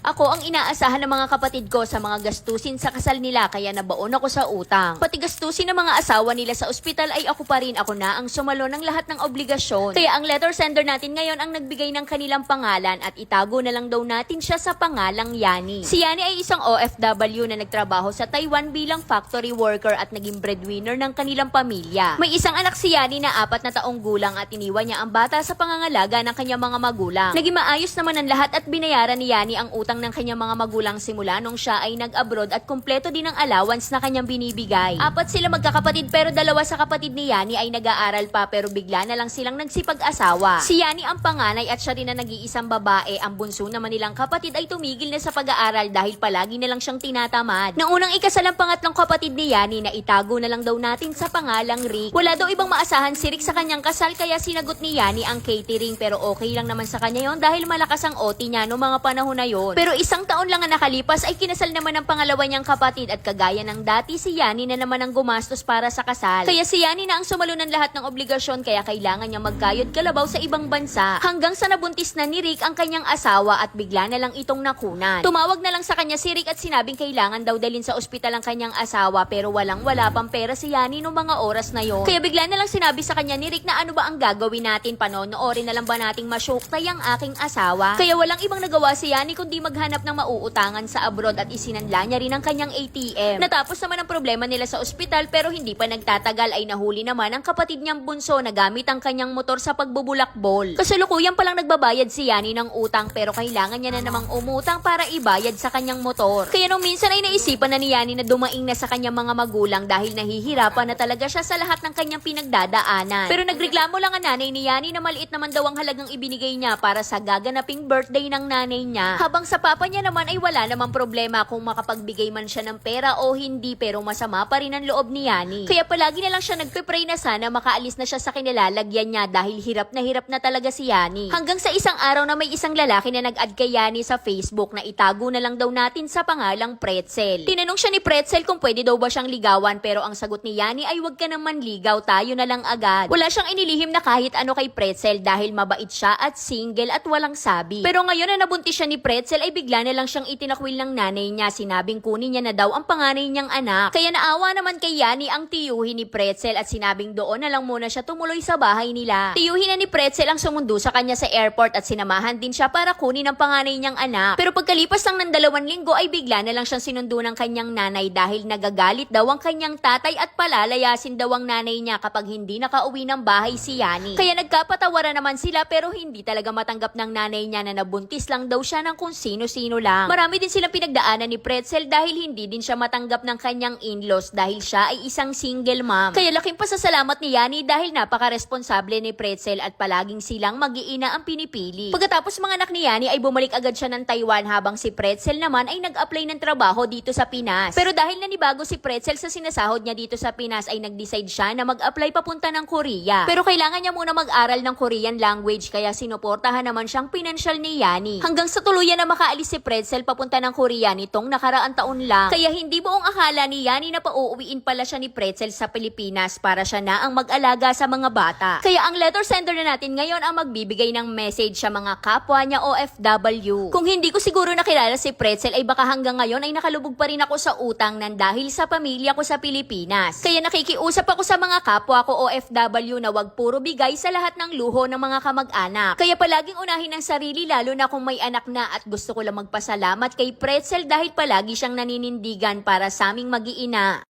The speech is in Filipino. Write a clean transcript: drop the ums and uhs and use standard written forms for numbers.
Ako ang inaasahan ng mga kapatid ko sa mga gastusin sa kasal nila kaya nabaon ako sa utang. Pati gastusin ng mga asawa nila sa ospital ay ako pa rin, ako na ang sumalo ng lahat ng obligasyon. Kaya ang letter sender natin ngayon ang nagbigay ng kanilang pangalan at itago na lang daw natin siya sa pangalang Yani. Si Yani ay isang OFW na nagtrabaho sa Taiwan bilang factory worker at naging breadwinner ng kanilang pamilya. May isang anak si Yani na 4 na taong gulang at iniwan niya ang bata sa pangangalaga ng kanyang mga magulang. Naging maayos naman ang lahat at binayaran ni Yani ang utang ng kanyang mga magulang simula nung siya ay nag-abroad at kumpleto din ang allowance na kanyang binibigay. 4 sila magkakapatid pero 2 sa kapatid ni Yani ay nag-aaral pa pero bigla na lang silang nagsipag-asawa. Si Yani ang panganay at siya rin na nag-iisang babae. Ang bunso naman nilang kapatid ay tumigil na sa pag-aaral dahil palagi na lang siyang tinatamad. Nang unang ikasal ang pangatlong kapatid ni Yani na itago na lang daw natin sa pangalang Rick. Wala daw ibang maasahan si Rick sa kanyang kasal kaya sinagot ni Yani ang catering pero okay lang naman sa kanya yon dahil malakas ang OT niya noong mga panahon na yon. Pero isang taon lang ang nakalipas ay kinasal naman ang pangalawa niyang kapatid at kagaya ng dati si Yani na naman ang gumastos para sa kasal. Kaya si Yani na ang sumalo ng lahat ng obligasyon kaya kailangan niya magkayod kalabaw sa ibang bansa. Hanggang sa nabuntis na ni Rick ang kanyang asawa at bigla na lang itong nakunan. Tumawag na lang sa kanya si Rick at sinabing kailangan daw dalhin sa ospital ang kanyang asawa pero wala pang pera si Yani noong mga oras na yon. Kaya bigla na lang sinabi sa kanya ni Rick na ano ba ang gagawin natin, panonoorin na lang ba nating masyuktay ang aking asawa? Kaya walang ibang nagawa si Yani kundi maghanap ng mauutangan sa abroad at isinanla niya rin ang kanyang ATM. Natapos naman ang problema nila sa ospital pero hindi pa nagtatagal ay nahuli naman ang kapatid niyang bunso na gamit ang kanyang motor sa pagbubulakbol. Kasalukuyan palang nagbabayad si Yani ng utang pero kailangan niya na namang umutang para ibayad sa kanyang motor. Kaya nung minsan ay naisipan na ni Yani na dumaing na sa kanyang mga magulang dahil nahihirapan na talaga siya sa lahat ng kanyang pinagdadaanan. Pero nagreklamo lang ang nanay ni Yani na maliit naman daw ang halagang ibinigay niya para sa gaganaping birthday ng nanay niya. Habang sa papa niya naman ay wala namang problema kung makapagbigay man siya ng pera o hindi pero masama pa rin ang loob ni Yani. Kaya palagi na lang siya nagpe-pray na sana makaalis na siya sa kinilalagyan niya dahil hirap na talaga si Yani. Hanggang sa isang araw na may isang lalaki na nag-add kay Yani sa Facebook na itago na lang daw natin sa pangalang Pretzel. Tinanong siya ni Pretzel kung pwede daw ba siyang ligawan pero ang sagot ni Yani ay wag ka naman ligaw, tayo na lang agad. Wala siyang inilihim na kahit ano kay Pretzel dahil mabait siya at single at walang sabi. Pero ngayon na nabuntis siya ni Pretzel ay bigla na lang siyang itinakwil ng nanay niya, sinabing kunin niya na daw ang panganay niyang anak. Kaya naawa naman kay Yani ang tiyuhin ni Pretzel at sinabing doon na lang muna siya tumuloy sa bahay nila. Tiyuhin na ni Pretzel ang sumundo sa kanya sa airport at sinamahan din siya para kunin ang panganay niyang anak. Pero pagkalipas ng 2 linggo ay bigla na lang siyang sinundo ng kanyang nanay dahil nagagalit daw ang kanyang tatay at palalayasin daw ang nanay niya kapag hindi nakauwi ng bahay si Yani. Kaya nagkapatawaran naman sila pero hindi talaga matanggap ng nanay niya na nabuntis lang daw siya ng kung sino-sino lang. Marami din silang pinagdaanan ni Pretzel dahil hindi din siya matanggap ng kanyang in-laws dahil siya ay isang single mom. Kaya laking pasasalamat ni Yani dahil napaka-responsable ni Pretzel at palaging silang mag-iina ang pinipili. Pagkatapos mga anak ni Yani ay bumalik agad siya ng Taiwan habang si Pretzel naman ay nag-apply ng trabaho dito sa Pinas. Pero dahil nanibago si Pretzel sa sinasahod niya dito sa Pinas ay nag-decide siya na mag-apply papunta ng Korea. Pero kailangan niya muna mag-aral ng Korean language kaya sinuportahan naman siyang pinansyal ni Yani. Hanggang sa tuluyan na makaalis si Pretzel papunta ng Korea nitong nakaraang taon lang. Kaya hindi buong akala ni Yani na pauuwiin pala siya ni Pretzel sa Pilipinas para siya na ang mag-alaga sa mga bata. Kaya ang letter sender na natin ngayon ang magbibigay ng message sa mga kapwa niya OFW. Kung hindi ko siguro nakilala si Pretzel ay baka hanggang ngayon ay nakalubog pa rin ako sa utang nang dahil sa pamilya ko sa Pilipinas. Kaya nakikiusap ako sa mga kapwa ko OFW na wag puro bigay sa lahat ng luho ng mga kamag-anak. Kaya palaging unahin ang sarili lalo na kung may anak na at gusto ko lang magpasalamat kay Pretzel dahil palagi siyang naninindigan para sa aming mag-iina.